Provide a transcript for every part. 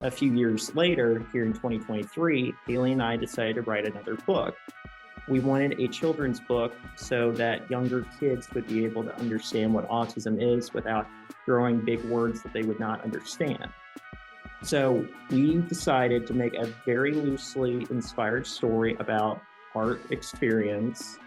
A few years later, here in 2023, Haley and I decided to write another book. We wanted a children's book so that younger kids would be able to understand what autism is without throwing big words that they would not understand. So we decided to make a very loosely inspired story about art experience.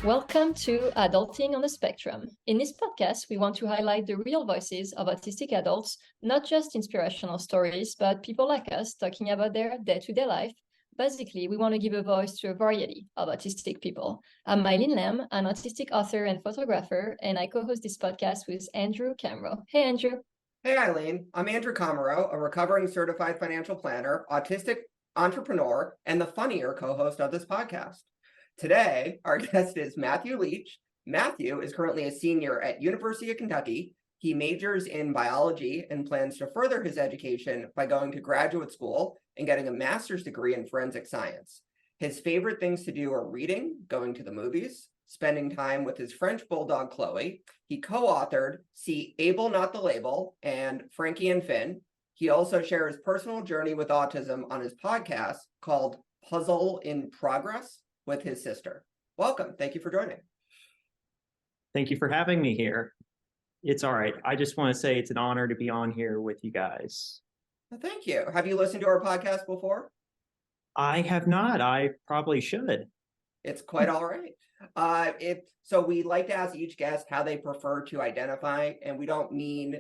Welcome to Adulting on the Spectrum. In this podcast, we want to highlight the real voices of autistic adults, not just inspirational stories, but people like us talking about their day-to-day life. Basically, we want to give a voice to a variety of autistic people. I'm Eileen Lamb, an autistic author and photographer, and I co-host this podcast with Andrew Komarow. Hey, Andrew. Hey, Eileen. I'm Andrew Komarow, a recovering certified financial planner, autistic entrepreneur, and the funnier co-host of this podcast. Today, our guest is Matthew Leach. Matthew is currently a senior at University of Kentucky. He majors in biology and plans to further his education by going to graduate school and getting a master's degree in forensic science. His favorite things to do are reading, going to the movies, spending time with his French bulldog, Chloe. He co-authored See Able Not the Label and Frankie Finn. He also shares personal journey with autism on his podcast called Puzzle in Progress with his sister. Welcome. Thank you for joining. Thank you for having me here. It's all right. I just want to say it's an honor to be on here with you guys. Well, thank you. Have you listened to our podcast before? I have not. I probably should. It's quite all right. So we like to ask each guest how they prefer to identify, and we don't mean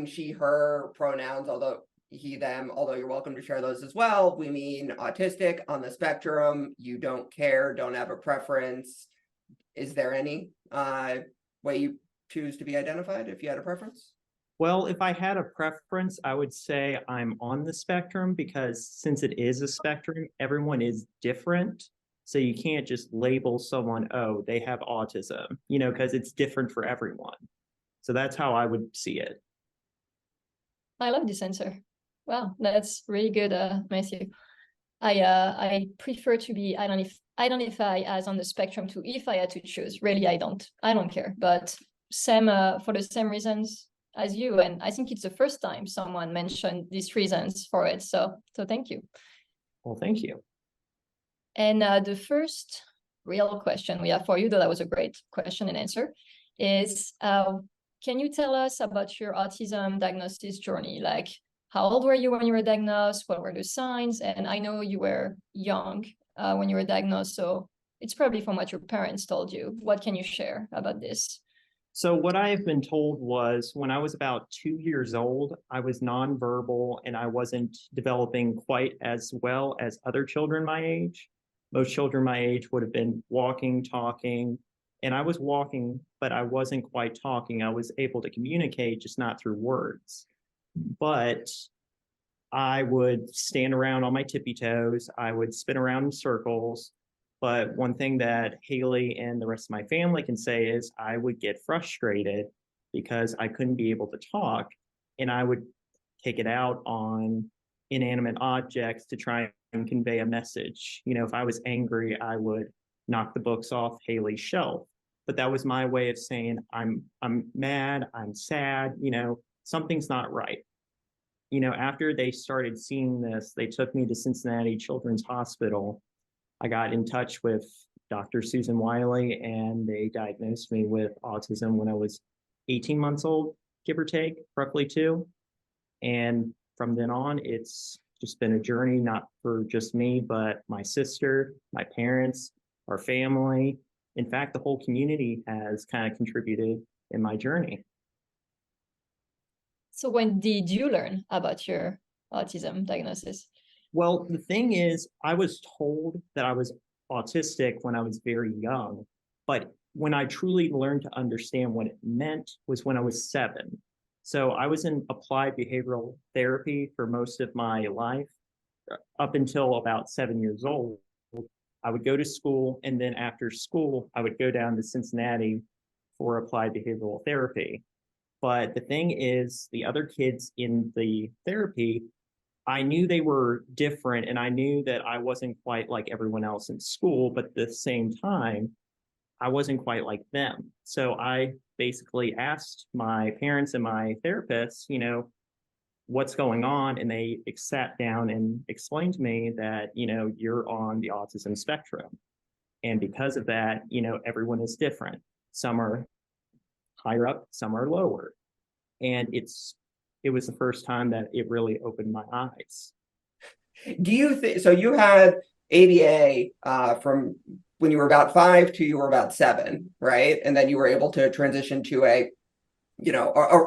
she, her pronouns, although he, them, although you're welcome to share those as well. We mean autistic, on the spectrum, you don't care, don't have a preference. Is there any way you choose to be identified if you had a preference? Well, if I had a preference, I would say I'm on the spectrum because since it is a spectrum, everyone is different. So you can't just label someone, oh, they have autism, because it's different for everyone. So that's how I would see it. I love this answer. Wow, that's really good, Matthew. I prefer to be identify as on the spectrum too. If I had to choose, really, I don't care. But same for the same reasons as you, and I think it's the first time someone mentioned these reasons for it. So thank you. Well, thank you. And the first real question we have for you, though that was a great question and answer, is can you tell us about your autism diagnosis journey? Like, how old were you when you were diagnosed? What were the signs? And I know you were young when you were diagnosed, so it's probably from what your parents told you. What can you share about this? So what I have been told was when I was about 2 years old, I was nonverbal and I wasn't developing quite as well as other children my age. Most children my age would have been walking, talking, and I was walking, but I wasn't quite talking. I was able to communicate, just not through words. But I would stand around on my tippy toes. I would spin around in circles. But one thing that Haley and the rest of my family can say is I would get frustrated because I couldn't be able to talk, and I would take it out on inanimate objects to try and convey a message. If I was angry, I would knock the books off Haley's shelf. But that was my way of saying I'm mad, I'm sad, something's not right. After they started seeing this, they took me to Cincinnati Children's Hospital. I got in touch with Dr. Susan Wiley, and they diagnosed me with autism when I was 18 months old, give or take, roughly 2. And from then on, it's just been a journey, not for just me, but my sister, my parents, our family. In fact, the whole community has kind of contributed in my journey. So when did you learn about your autism diagnosis? Well, the thing is, I was told that I was autistic when I was very young, but when I truly learned to understand what it meant was when I was 7. So I was in applied behavioral therapy for most of my life, up until about 7 years old. I would go to school, and then after school, I would go down to Cincinnati for applied behavioral therapy. But the thing is, the other kids in the therapy, I knew they were different, and I knew that I wasn't quite like everyone else in school, but at the same time, I wasn't quite like them. So I basically asked my parents and my therapist, what's going on? And they sat down and explained to me that, you're on the autism spectrum. And because of that, everyone is different. Some are higher up, some are lower. And it was the first time that it really opened my eyes. Do you think so? You had ABA from when you were about 5 to you were about 7, right? And then you were able to transition to a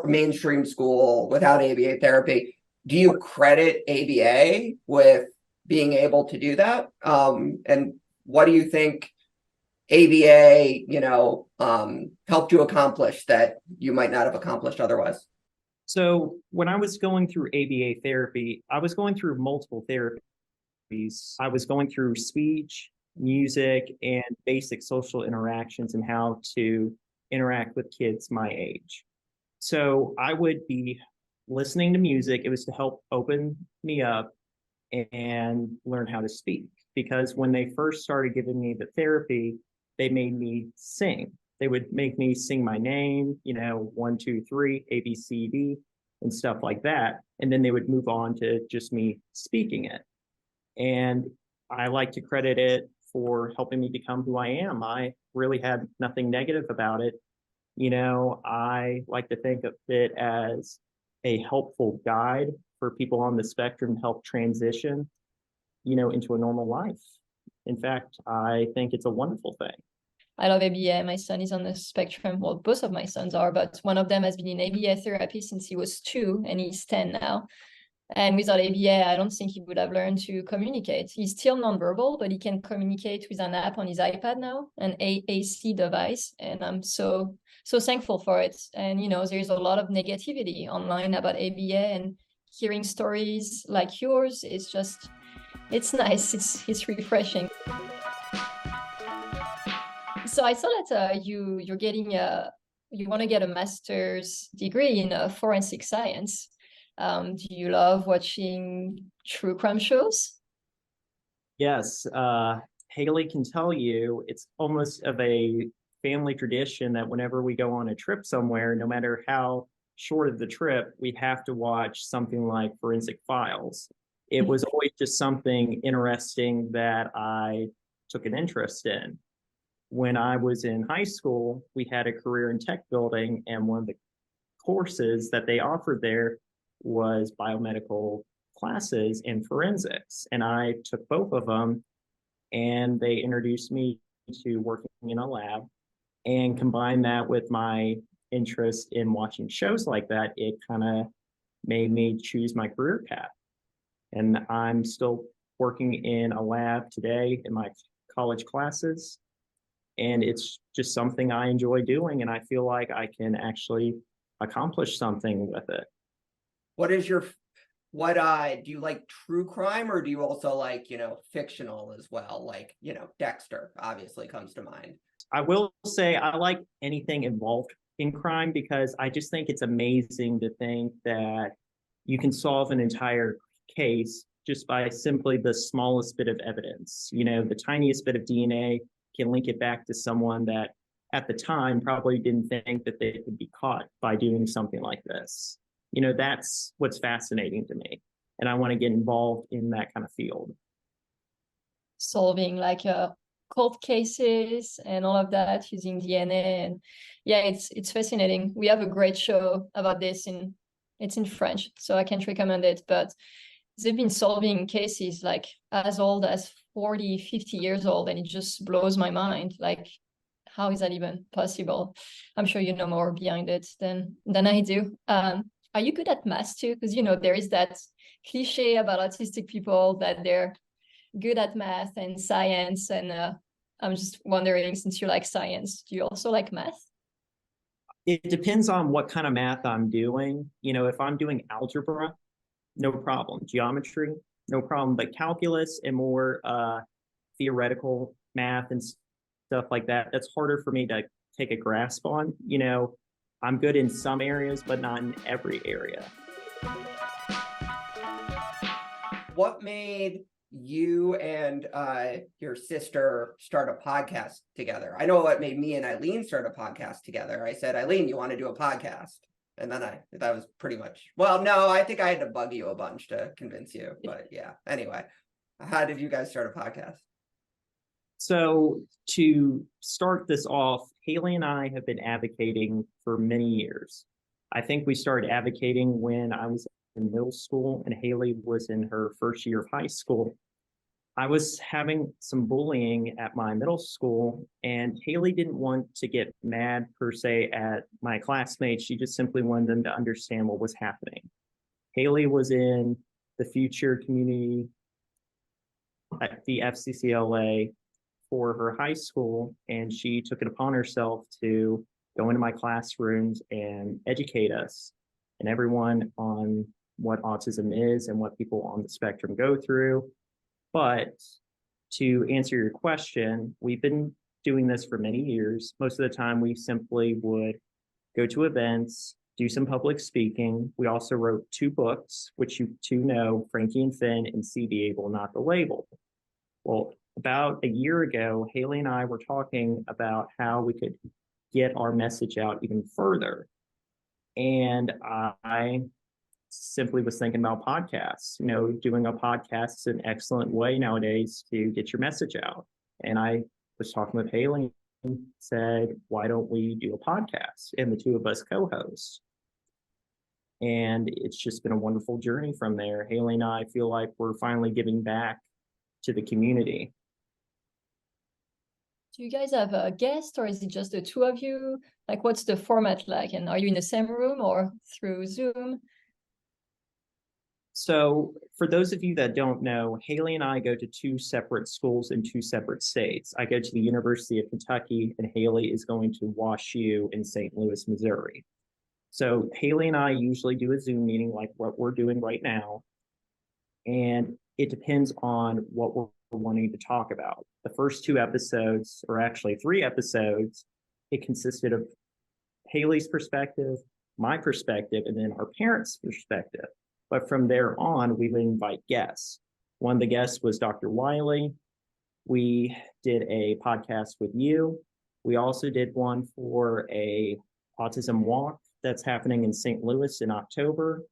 mainstream school without ABA therapy. Do you credit ABA with being able to do that? And what do you think ABA, helped you accomplish that you might not have accomplished otherwise? So when I was going through ABA therapy, I was going through multiple therapies. I was going through speech, music, and basic social interactions and how to interact with kids my age. So I would be listening to music. It was to help open me up and learn how to speak. Because when they first started giving me the therapy, they made me sing. They would make me sing my name, 1, 2, 3, A, B, C, D, and stuff like that. And then they would move on to just me speaking it. And I like to credit it for helping me become who I am. I really had nothing negative about it. I like to think of it as a helpful guide for people on the spectrum to help transition, into a normal life. In fact, I think it's a wonderful thing. I love ABA. My son is on the spectrum. Well, both of my sons are, but one of them has been in ABA therapy since he was 2 and he's 10 now. And without ABA, I don't think he would have learned to communicate. He's still nonverbal, but he can communicate with an app on his iPad now, an AAC device. And I'm so thankful for it. And, there's a lot of negativity online about ABA, and hearing stories like yours is just, it's nice. It's refreshing. So I saw that you're getting you want to get a master's degree in forensic science. Do you love watching true crime shows? Yes, Haley can tell you it's almost of a family tradition that whenever we go on a trip somewhere, no matter how short of the trip, we have to watch something like Forensic Files. It was always just something interesting that I took an interest in. When I was in high school, we had a career in tech building, and one of the courses that they offered there was biomedical classes in forensics. And I took both of them, and they introduced me to working in a lab, and combined that with my interest in watching shows like that, it kind of made me choose my career path. And I'm still working in a lab today in my college classes. And it's just something I enjoy doing, and I feel like I can actually accomplish something with it. Do you like true crime, or do you also like, fictional as well? Like, Dexter obviously comes to mind. I will say I like anything involved in crime, because I just think it's amazing to think that you can solve an entire case just by simply the smallest bit of evidence. The tiniest bit of DNA can link it back to someone that at the time probably didn't think that they could be caught by doing something like this. That's what's fascinating to me. And I want to get involved in that kind of field. Solving like cold cases and all of that using DNA. And yeah, it's fascinating. We have a great show about this, it's in French, so I can't recommend it, but they've been solving cases like as old as 40, 50 years old, and it just blows my mind. Like, how is that even possible? I'm sure you know more behind it than I do. Are you good at math too? Because, there is that cliche about autistic people that they're good at math and science. And I'm just wondering, since you like science, do you also like math? It depends on what kind of math I'm doing. If I'm doing algebra, no problem. Geometry, no problem. But calculus and more theoretical math and stuff like that, that's harder for me to take a grasp on. I'm good in some areas, but not in every area. What made you and your sister start a podcast together? I know what made me and Eileen start a podcast together. I said, Eileen, you want to do a podcast? And then that was pretty much, well, no, I think I had to bug you a bunch to convince you, but yeah. Anyway, how did you guys start a podcast? So to start this off, Haley and I have been advocating for many years. I think we started advocating when I was in middle school and Haley was in her first year of high school. I was having some bullying at my middle school, and Haley didn't want to get mad per se at my classmates. She just simply wanted them to understand what was happening. Haley was in the future community at the FCCLA for her high school, and she took it upon herself to go into my classrooms and educate us and everyone on what autism is and what people on the spectrum go through. But to answer your question, we've been doing this for many years. Most of the time, we simply would go to events, do some public speaking. We also wrote 2 books, which you 2 know, Frankie and Finn and See the Able, Not the Label. Well, about a year ago, Haley and I were talking about how we could get our message out even further. And I simply was thinking about podcasts. Doing a podcast is an excellent way nowadays to get your message out. And I was talking with Haley and said, why don't we do a podcast? And the 2 of us co-host. And it's just been a wonderful journey from there. Haley and I feel like we're finally giving back to the community. Do you guys have a guest, or is it just the 2 of you? Like, what's the format like? And are you in the same room or through Zoom? So for those of you that don't know, Haley and I go to 2 separate schools in 2 separate states. I go to the University of Kentucky, and Haley is going to WashU in St. Louis, Missouri. So Haley and I usually do a Zoom meeting like what we're doing right now. And it depends on what we're wanting to talk about. The first 2 episodes, or actually 3 episodes, it consisted of Haley's perspective, my perspective, and then our parents' perspective. But from there on, we would invite guests. One of the guests was Dr. Wiley. We did a podcast with you. We also did one for a autism walk that's happening in St. Louis in October.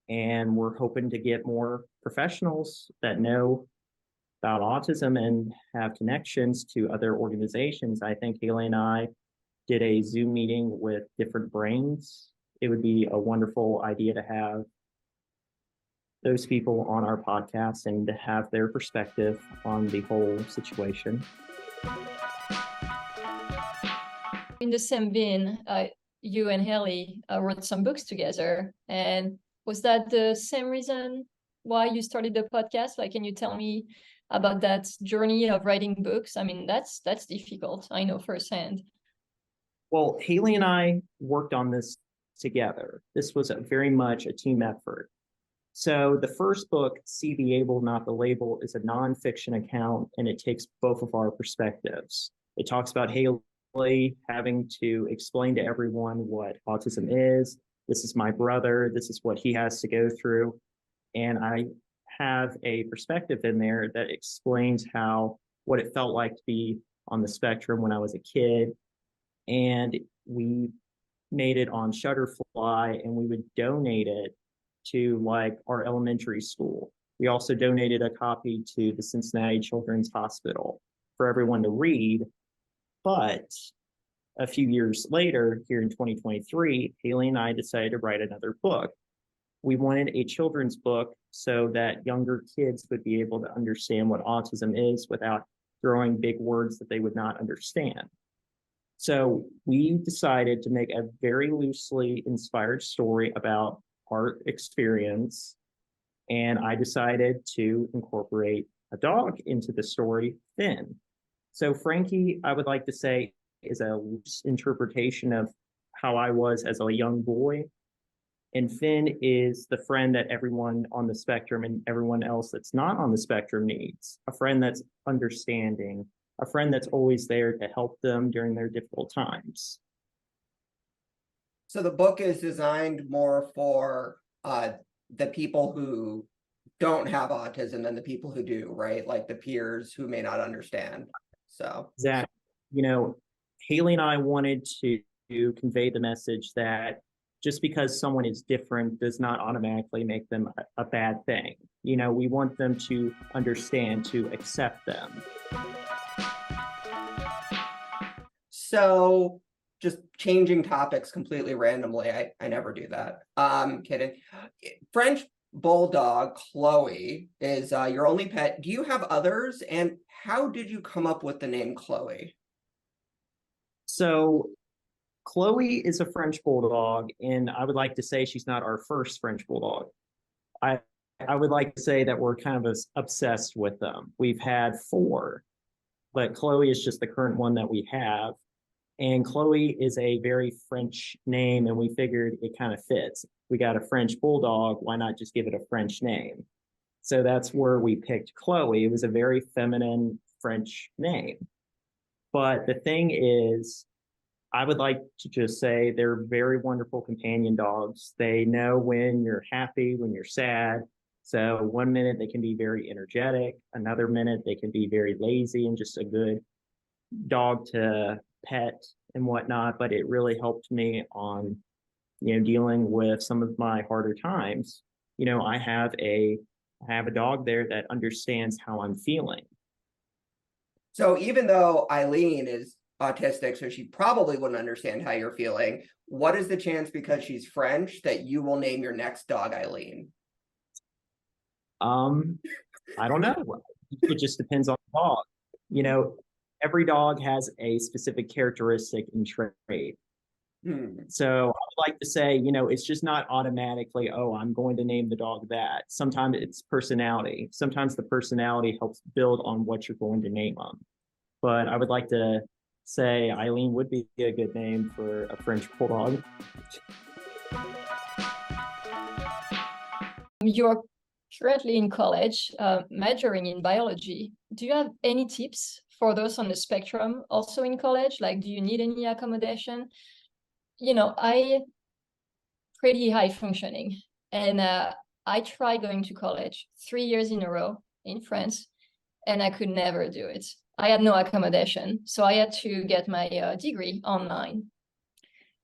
And we're hoping to get more professionals that know about autism and have connections to other organizations. I think Haley and I did a Zoom meeting with Different Brains. It would be a wonderful idea to have those people on our podcast and to have their perspective on the whole situation. In the same vein, you and Haley wrote some books together. And was that the same reason why you started the podcast? Like, can you tell me about that journey of writing books? I mean, that's difficult. I know firsthand. Well, Haley and I worked on this together. This was very much a team effort. So the first book, See the Able, Not the Label, is a nonfiction account, and it takes both of our perspectives. It talks about Haley having to explain to everyone what autism is. This is my brother. This is what he has to go through. And I have a perspective in there that explains what it felt like to be on the spectrum when I was a kid. And we made it on Shutterfly, and we would donate it to like our elementary school. We also donated a copy to the Cincinnati Children's Hospital for everyone to read. But a few years later, here in 2023, Haley and I decided to write another book. We wanted a children's book so that younger kids would be able to understand what autism is without throwing big words that they would not understand. So we decided to make a very loosely inspired story about our experience, and I decided to incorporate a dog into the story, Finn. So Frankie, I would like to say, is a loose interpretation of how I was as a young boy. And Finn is the friend that everyone on the spectrum and everyone else that's not on the spectrum needs. A friend that's understanding, a friend that's always there to help them during their difficult times. So the book is designed more for the people who don't have autism than the people who do, right? Like the peers who may not understand. So Zach, Haley and I wanted to convey the message that just because someone is different does not automatically make them a bad thing. We want them to understand, to accept them. So just changing topics completely randomly. I never do that. Kidding. French bulldog Chloe is your only pet. Do you have others? And how did you come up with the name Chloe? So Chloe is a French bulldog, and I would like to say she's not our first French bulldog. I would like to say that we're kind of obsessed with them. We've had 4, but Chloe is just the current one that we have. And Chloe is a very French name, and we figured it kind of fits. We got a French bulldog, why not just give it a French name? So that's where we picked Chloe. It was a very feminine French name. But the thing is, I would like to just say they're very wonderful companion dogs. They know when you're happy, when you're sad. So one minute they can be very energetic, another minute they can be very lazy and just a good dog to pet and whatnot. But it really helped me on, dealing with some of my harder times. I have a dog there that understands how I'm feeling. So even though Eileen is autistic, so she probably wouldn't understand how you're feeling, what is the chance, because she's French, that you will name your next dog Eileen? I don't know. It just depends on the dog. Every dog has a specific characteristic and trait. So I would like to say, it's just not automatically, oh, I'm going to name the dog that. Sometimes it's personality. Sometimes the personality helps build on what you're going to name them. But I would like to say Eileen would be a good name for a French bulldog. You're currently in college, majoring in biology. Do you have any tips for those on the spectrum also in college? Like, do you need any accommodation? I pretty high functioning, and I tried going to college 3 years in a row in France, and I could never do it. I had no accommodation, so I had to get my degree online.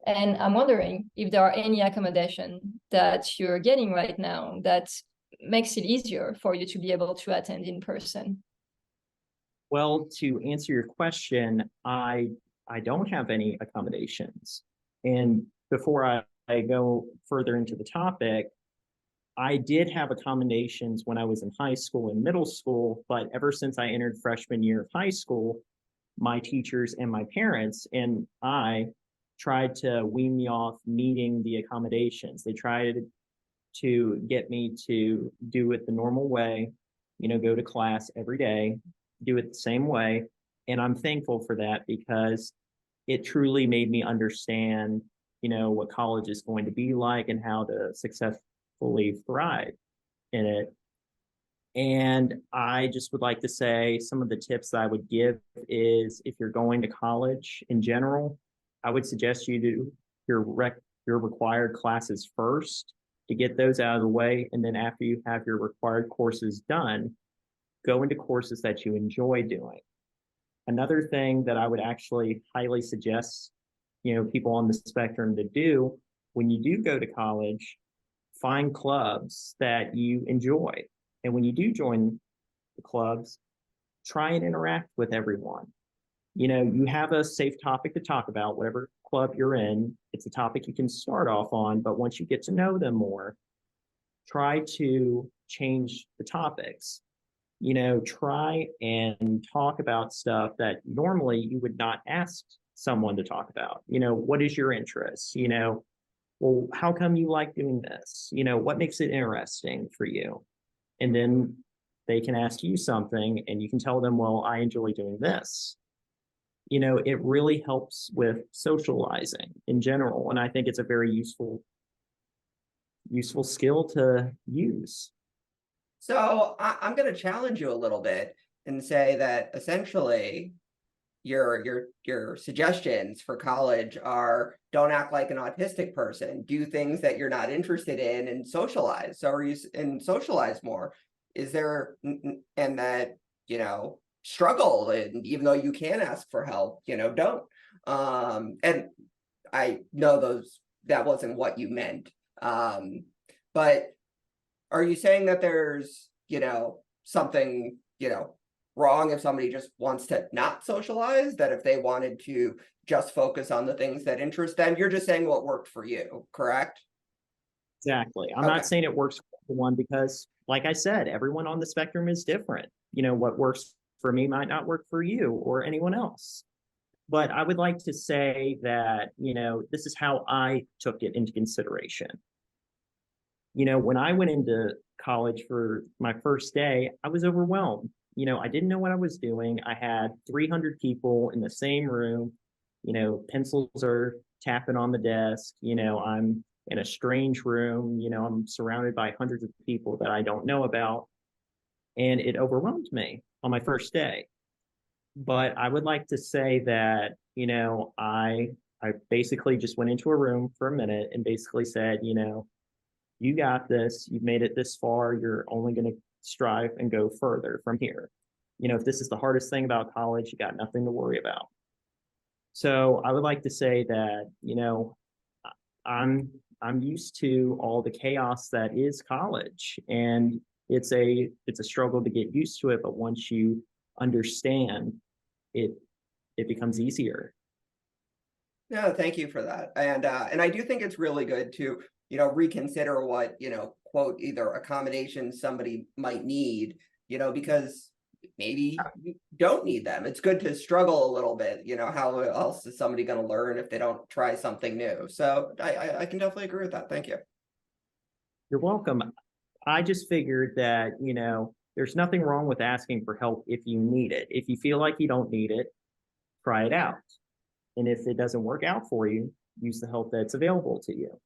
And I'm wondering if there are any accommodation that you're getting right now that makes it easier for you to be able to attend in person. Well, to answer your question, I don't have any accommodations. And before I go further into the topic, I did have accommodations when I was in high school and middle school, but ever since I entered freshman year of high school, my teachers and my parents and I tried to wean me off needing the accommodations. They tried to get me to do it the normal way, go to class every day, do it the same way. And I'm thankful for that because it truly made me understand, what college is going to be like and how to successfully thrive in it. And I just would like to say some of the tips that I would give is if you're going to college in general, I would suggest you do your required classes first to get those out of the way. And then after you have your required courses done, go into courses that you enjoy doing. Another thing that I would actually highly suggest, people on the spectrum to do when you do go to college, find clubs that you enjoy. And when you do join the clubs, try and interact with everyone. You have a safe topic to talk about, whatever club you're in. It's a topic you can start off on, but once you get to know them more, try to change the topics. Try and talk about stuff that normally you would not ask someone to talk about. What is your interest? Well, how come you like doing this? What makes it interesting for you? And then they can ask you something and you can tell them, well, I enjoy doing this. It really helps with socializing in general. And I think it's a very useful useful skill to use. So I'm going to challenge you a little bit and say that essentially your suggestions for college are don't act like an autistic person, do things that you're not interested in, and socialize. So are you and socialize more? Is there and that struggle, and even though you can ask for help, don't. And I know that wasn't what you meant. But are you saying that there's something wrong if somebody just wants to not socialize, that if they wanted to just focus on the things that interest them, you're just saying what worked for you, correct? Exactly. I'm not saying it works for everyone because, like I said, everyone on the spectrum is different. What works for me might not work for you or anyone else. But I would like to say that, this is how I took it into consideration. When I went into college for my first day, I was overwhelmed. I didn't know what I was doing. I had 300 people in the same room. Pencils are tapping on the desk. I'm in a strange room. I'm surrounded by hundreds of people that I don't know about. And it overwhelmed me on my first day. But I would like to say that, I basically just went into a room for a minute and basically said, you got this, you've made it this far, you're only going to strive and go further from here. If this is the hardest thing about college, you got nothing to worry about. So I would like to say that, I'm used to all the chaos that is college, and it's a struggle to get used to it, but once you understand it, it becomes easier. No, thank you for that. And I do think it's really good to reconsider what quote either accommodations somebody might need, because maybe you don't need them. It's good to struggle a little bit. How else is somebody going to learn if they don't try something new? So I can definitely agree with that. Thank you. You're welcome. I just figured that, there's nothing wrong with asking for help if you need it. If you feel like you don't need it, try it out. And if it doesn't work out for you, use the help that's available to you.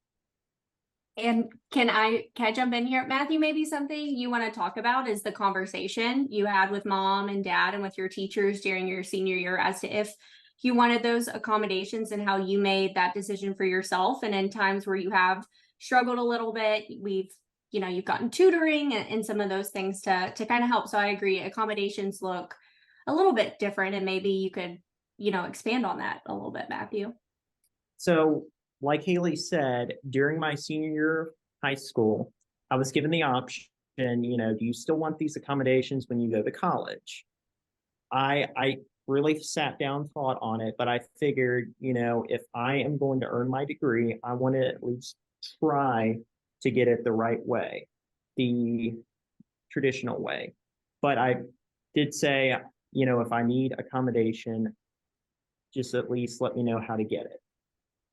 And can I jump in here? Matthew, maybe something you want to talk about is the conversation you had with mom and dad and with your teachers during your senior year as to if you wanted those accommodations and how you made that decision for yourself. And in times where you have struggled a little bit, you've gotten tutoring and some of those things to kind of help. So I agree, accommodations look a little bit different, and maybe you could, expand on that a little bit, Matthew. So like Haley said, during my senior year of high school, I was given the option, do you still want these accommodations when you go to college? I really sat down, thought on it, but I figured, if I am going to earn my degree, I want to at least try to get it the right way, the traditional way. But I did say, if I need accommodation, just at least let me know how to get it.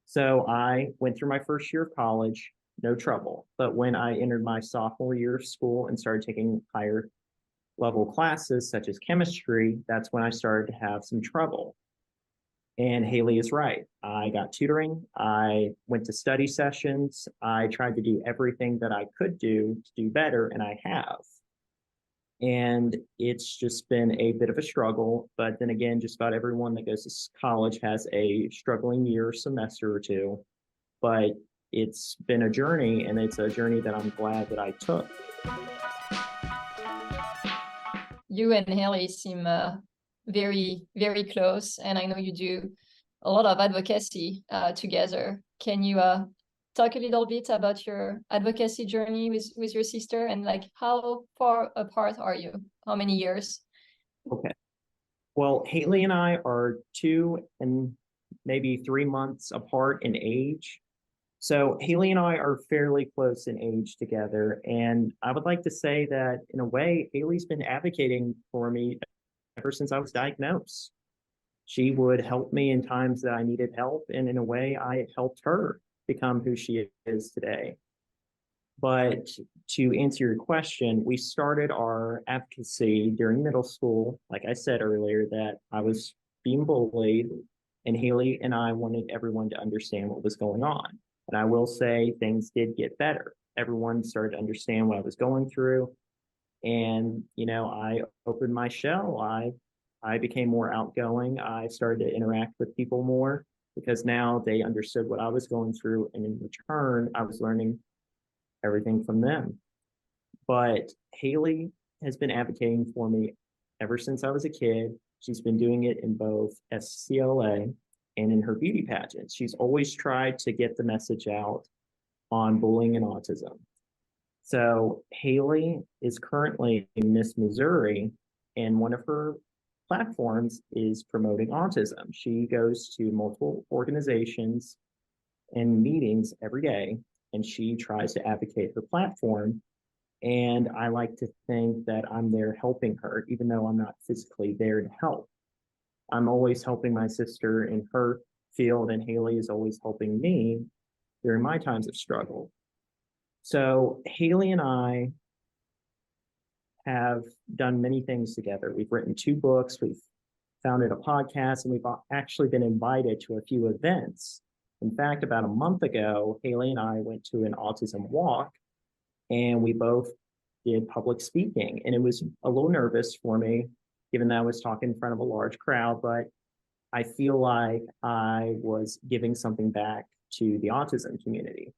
So I went through my first year of college, no trouble. But when I entered my sophomore year of school and started taking higher level classes such as chemistry, that's when I started to have some trouble. And Haley is right. I got tutoring. I went to study sessions. I tried to do everything that I could do to do better, and I have. And it's just been a bit of a struggle. But then again, just about everyone that goes to college has a struggling year, semester or two. But it's been a journey, and it's a journey that I'm glad that I took. You and Haley seem very, very close, and I know you do a lot of advocacy together. Can you talk a little bit about your advocacy journey with your sister, and like how far apart are you? How many years? Okay. Well, Haley and I are 2 and maybe 3 months apart in age. So Haley and I are fairly close in age together. And I would like to say that in a way, Haley's been advocating for me ever since I was diagnosed. She would help me in times that I needed help. And in a way, I helped her become who she is today. But to answer your question, we started our advocacy during middle school. Like I said earlier, that I was being bullied, and Haley and I wanted everyone to understand what was going on. And I will say things did get better everyone started to understand what I was going through. And, I opened my shell. I became more outgoing. I started to interact with people more because now they understood what I was going through. And in return, I was learning everything from them. But Haley has been advocating for me ever since I was a kid. She's been doing it in both SCLA and in her beauty pageants. She's always tried to get the message out on bullying and autism. So Haley is currently in Miss Missouri, and one of her platforms is promoting autism. She goes to multiple organizations and meetings every day, and she tries to advocate her platform. And I like to think that I'm there helping her, even though I'm not physically there to help. I'm always helping my sister in her field, and Haley is always helping me during my times of struggle. So Haley and I have done many things together. We've written 2 books, we've founded a podcast, and we've actually been invited to a few events. In fact, about a month ago, Haley and I went to an autism walk, and we both did public speaking. And it was a little nervous for me, given that I was talking in front of a large crowd, but I feel like I was giving something back to the autism community.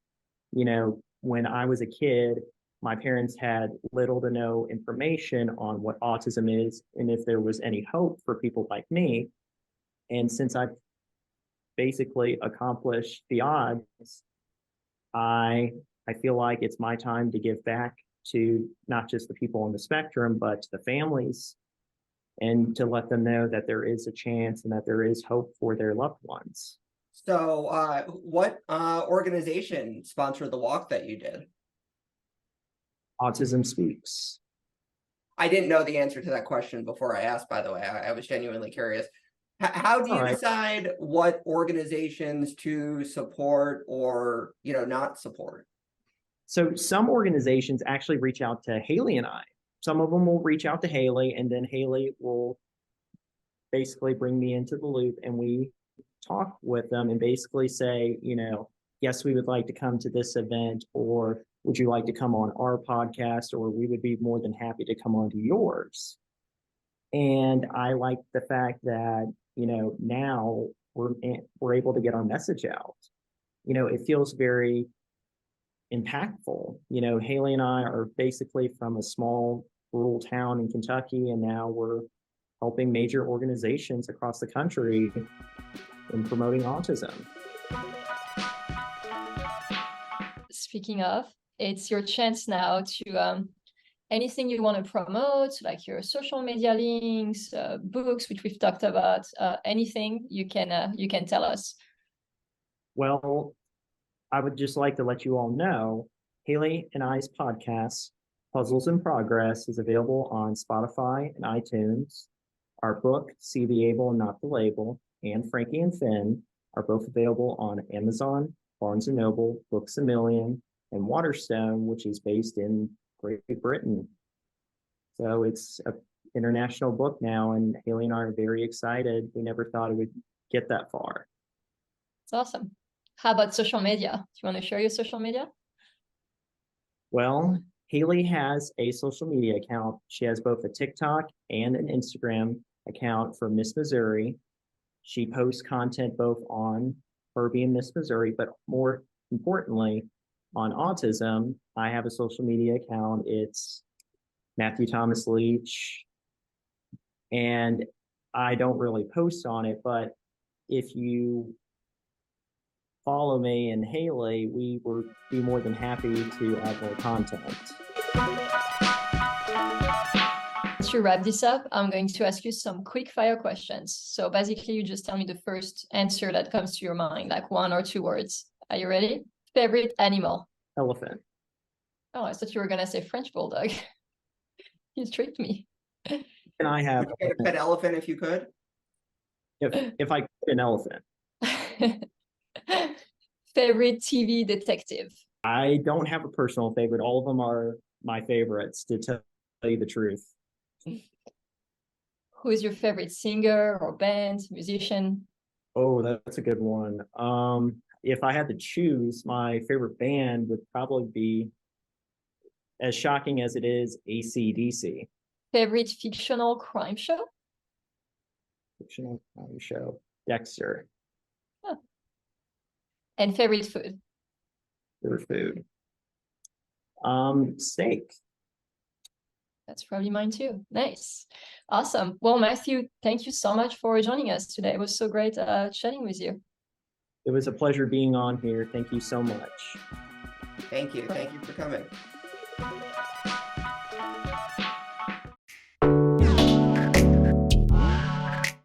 When I was a kid, my parents had little to no information on what autism is and if there was any hope for people like me. And since I've basically accomplished the odds, I feel like it's my time to give back to not just the people on the spectrum, but to the families, and to let them know that there is a chance and that there is hope for their loved ones. So what organization sponsored the walk that you did? Autism Speaks. I didn't know the answer to that question before I asked, by the way. I was genuinely curious. How do you decide what organizations to support or, not support? So some organizations actually reach out to Haley and I. Some of them will reach out to Haley, and then Haley will basically bring me into the loop, and we talk with them and basically say, yes, we would like to come to this event, or would you like to come on our podcast, or we would be more than happy to come on to yours. And I like the fact that, now we're able to get our message out. It feels very impactful. Haley and I are basically from a small rural town in Kentucky, and now we're helping major organizations across the country in promoting autism. Speaking of, it's your chance now to anything you want to promote, like your social media links, books, which we've talked about, anything you can tell us. Well, I would just like to let you all know, Haley and I's podcast, Puzzles in Progress, is available on Spotify and iTunes. Our book, See the Able and Not the Label, and Frankie and Finn are both available on Amazon, Barnes & Noble, Books A Million, and Waterstone, which is based in Great Britain. So it's an international book now, and Haley and I are very excited. We never thought it would get that far. It's awesome. How about social media? Do you want to share your social media? Well, Haley has a social media account. She has both a TikTok and an Instagram account for Miss Missouri. She posts content both on her being Miss Missouri, but more importantly, on autism. I have a social media account. It's Matthew Thomas Leach. And I don't really post on it, but if you follow me and Haley, we would be more than happy to add more content. To wrap this up, I'm going to ask you some quick fire questions. So basically, you just tell me the first answer that comes to your mind, like 1 or 2 words. Are you ready? Favorite animal? Elephant. Oh, I thought you were going to say French bulldog. You tricked me. And I have Would you get a pet elephant if you could? if I could, an elephant. Favorite TV detective? I don't have a personal favorite. All of them are my favorites, to tell you the truth. Who is your favorite singer or band, musician? Oh, that's a good one. If I had to choose, my favorite band would probably be As shocking as it is, AC/DC. Favorite fictional crime show? Fictional crime show. Dexter. And favorite food? Favorite food. Steak. That's probably mine too. Nice. Awesome. Well, Matthew, thank you so much for joining us today. It was so great chatting with you. It was a pleasure being on here. Thank you so much. Thank you. Thank you for coming.